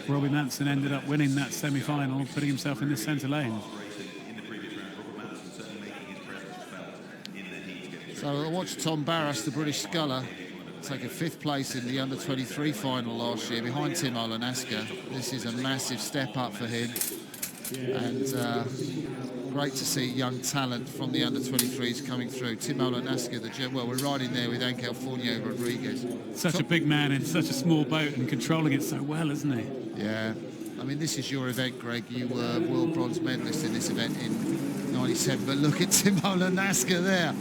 Robbie Manson ended up winning that semi-final, putting himself in the centre lane. So I watched Tom Barras, the British sculler, take a 5th place in the under-23 final last year behind Tim Olanaska. This is a massive step up for him, and great to see young talent from the under-23s coming through. Tim Olanaska, well, we're riding there with Angel Fournier Rodriguez. Such a big man in such a small boat and controlling it so well, isn't he? Yeah. I mean, this is your event, Greg. You were world bronze medalist in this event in '97, but look at Tim Olanaska there.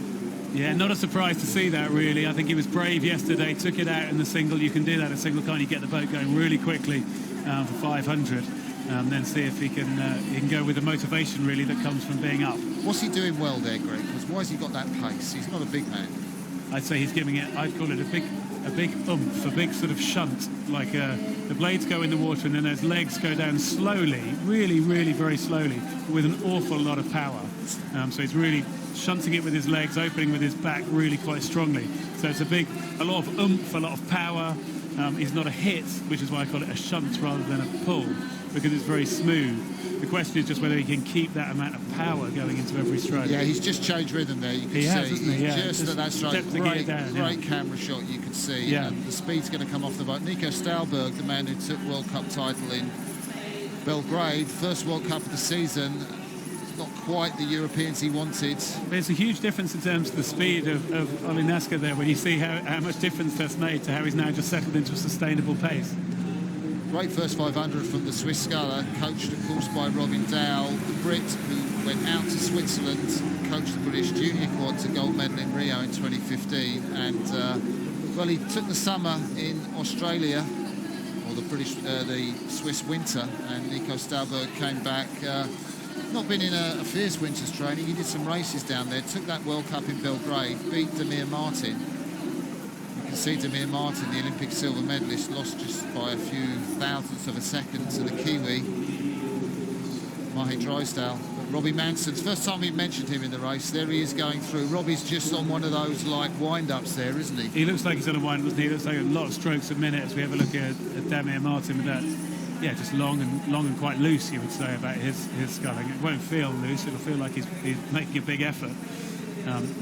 Yeah, not a surprise to see that, really. I think he was brave yesterday, took it out in the single. You can do that in single, can't you? Get the boat going really quickly for 500, then see if he can go with the motivation, really, that comes from being up. What's he doing well there, Greg? Because why has he got that pace? He's not a big man. I'd say he's giving it, I'd call it a big oomph, a big sort of shunt, like the blades go in the water and then those legs go down slowly, really, really very slowly, with an awful lot of power. So he's really shunting it with his legs, opening with his back really quite strongly. So it's a lot of oomph, a lot of power. It's not a hit, which is why I call it a shunt rather than a pull, because it's very smooth. The question is just whether he can keep that amount of power going into every stroke. Yeah, he's just changed rhythm there. You can see. Hasn't he? Yeah. Just at that stroke. Great camera shot, you can see. Yeah. And the speed's going to come off the boat. Nico Stalberg, the man who took World Cup title in Belgrade, first World Cup of the season. Not quite the Europeans he wanted. There's a huge difference in terms of the speed of Olanaska there when you see how much difference that's made to how he's now just settled into a sustainable pace. Great first 500 from the Swiss sculler, coached of course by Robin Dow, the Brit who went out to Switzerland, coached the British junior quad to gold medal in Rio in 2015, and well, he took the summer in Australia, or the Swiss winter, and Nico Stalberg came back. Not been in a fierce winter's training. He did some races down there, took that World Cup in Belgrade, beat Damir Martin. You can see Damir Martin, the Olympic silver medalist, lost just by a few thousandths of a second to the Kiwi, Mahe Drysdale. But Robbie Manson's first time we mentioned him in the race. There he is going through. Robbie's just on one of those like wind-ups there, isn't he? He looks like he's on a wind-up, doesn't he? He looks like a lot of strokes a minute as we have a look at Damir Martin with that. Yeah, just long and quite loose, you would say, about his sculling. It won't feel loose, it'll feel like he's making a big effort.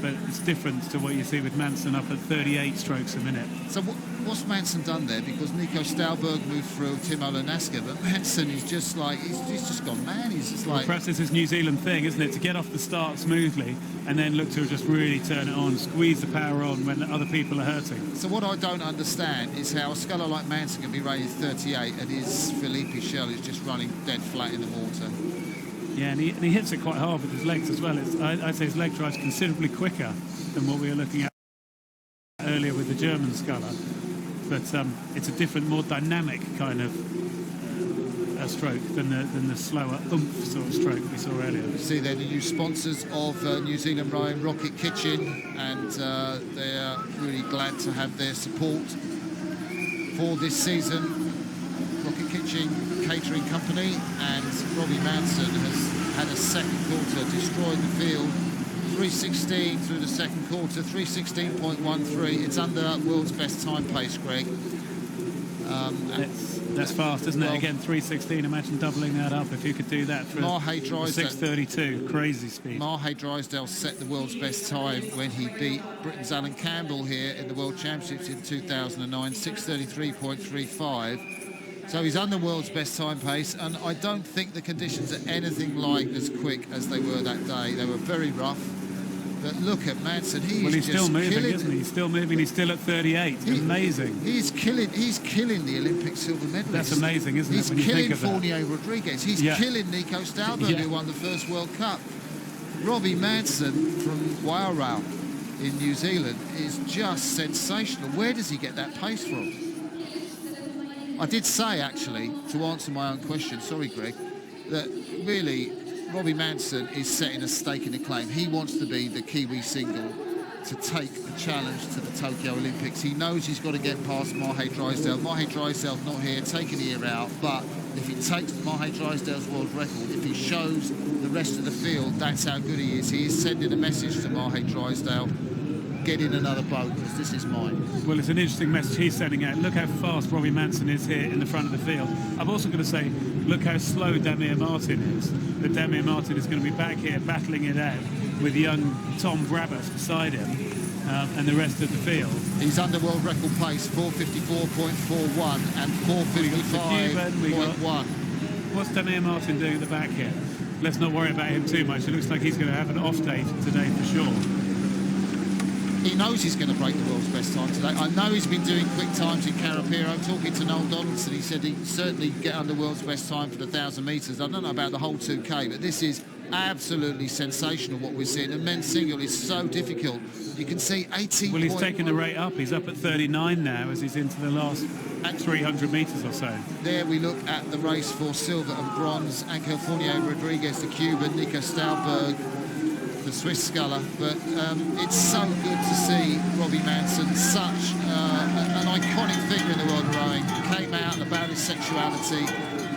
But it's different to what you see with Manson up at 38 strokes a minute. So what's Manson done there? Because Nico Stalberg moved through Tim Olanaska, but Manson is just like, he's just gone mad. He's just like... Well, perhaps it's his New Zealand thing, isn't it? To get off the start smoothly and then look to just really turn it on, squeeze the power on when other people are hurting. So what I don't understand is how a sculler like Manson can be rated 38 and his Felipe Shell is just running dead flat in the water. Yeah, and he hits it quite hard with his legs as well. I'd say his leg drive's considerably quicker than what we were looking at earlier with the German sculler. But it's a different, more dynamic kind of stroke than the slower oomph sort of stroke we saw earlier. You see they're the new sponsors of New Zealand rowing, Rocket Kitchen, and they're really glad to have their support for this season. Rocket Kitchen Catering Company, and Robbie Manson has had a second quarter, destroyed the field. 3:16 through the second quarter, 3:16.13. It's under world's best time pace, Greg. That's fast, isn't it? Again, 3:16. Imagine doubling that up if you could do that for 6:32. Crazy speed. Mahe Drysdale set the world's best time when he beat Britain's Alan Campbell here in the World Championships in 2009, 6:33.35. So he's under world's best time pace, and I don't think the conditions are anything like as quick as they were that day. They were very rough. But look at Manson, he's still moving, isn't he? He's still moving, he's still at 38. Amazing. He's killing the Olympic silver medalist. That's amazing, isn't it? He's killing Fournier Rodriguez. He's killing Nico Stalberg, who won the first World Cup. Robbie Manson from Wairau in New Zealand is just sensational. Where does he get that pace from? I did say, actually, to answer my own question, sorry, Greg, that really Robbie Manson is setting a stake in the claim. He wants to be the Kiwi single to take the challenge to the Tokyo Olympics. He knows he's got to get past Mahe Drysdale. Mahe Drysdale's not here, taking the ear out, but if he takes Mahe Drysdale's world record, if he shows the rest of the field that's how good he is. He is sending a message to Mahe Drysdale. get in another boat because this is mine. Well, it's an interesting message he's sending out. Look how fast Robbie Manson is here in the front of the field. I'm also going to say, look how slow Damir Martin is. That Damir Martin is going to be back here battling it out with young Tom Brabus beside him and the rest of the field. He's under world record pace, 454.41 and 455.1. What's Damir Martin doing at the back here? Let's not worry about him too much. It looks like he's going to have an off day today for sure. He knows he's going to break the world's best time today. I know he's been doing quick times in Carapiro. Talking to Noel Donaldson, he said he'd certainly get under world's best time for the 1,000 metres. I don't know about the whole 2K, but this is absolutely sensational what we're seeing. And men's single is so difficult. You can see 18. Well, he's taken the rate up. He's up at 39 now as he's into the last 300 metres or so. There we look at the race for silver and bronze. Angel Fournier Rodriguez, the Cuban, Nico Stauberg, the Swiss sculler. But it's so good to see Robbie Manson, such an iconic figure in the world of rowing, came out about his sexuality.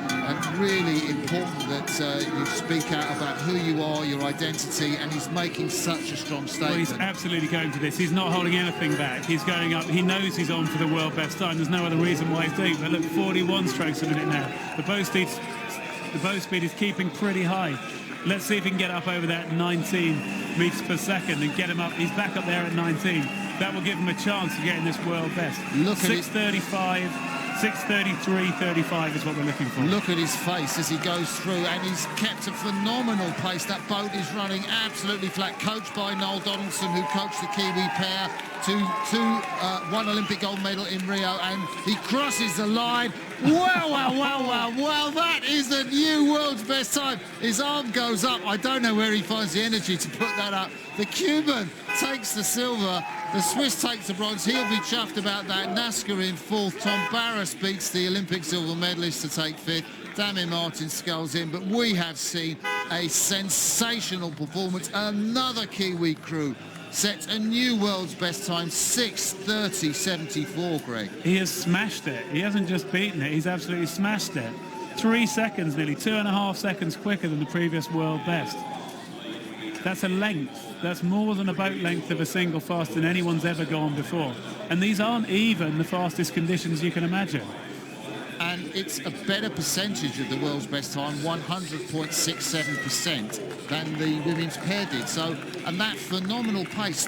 And really important that you speak out about who you are, your identity, and he's making such a strong statement. Well, he's absolutely going for this. He's not holding anything back. He's going up. He knows he's on for the world best time. There's no other reason why he's doing it. But look, 41 strokes a minute now. The bow speed is keeping pretty high. Let's see if he can get up over that 19 meters per second and get him up. He's back up there at 19. That will give him a chance of getting this world best. Look at 6:35. 6:33.35 is what we're looking for. Look at his face as he goes through, and he's kept a phenomenal pace. That boat is running absolutely flat, coached by Noel Donaldson, who coached the Kiwi pair to one Olympic gold medal in Rio, and he crosses the line. Wow, wow, wow, wow, wow, that is the new world's best time. His arm goes up. I don't know where he finds the energy to put that up. The Cuban takes the silver. The Swiss takes the bronze. He'll be chuffed about that. Nasca in fourth. Tom Barras beats the Olympic silver medalist to take fifth. Damir Martin sculls in. But we have seen a sensational performance. Another Kiwi crew sets a new world's best time, 6:30.74, Greg. He has smashed it. He hasn't just beaten it. He's absolutely smashed it. 3 seconds nearly, 2.5 seconds quicker than the previous world best. That's a length. That's more than a boat length of a single faster than anyone's ever gone before. And these aren't even the fastest conditions you can imagine. And it's a better percentage of the world's best time, 100.67%, than the women's pair did. So, and that phenomenal pace,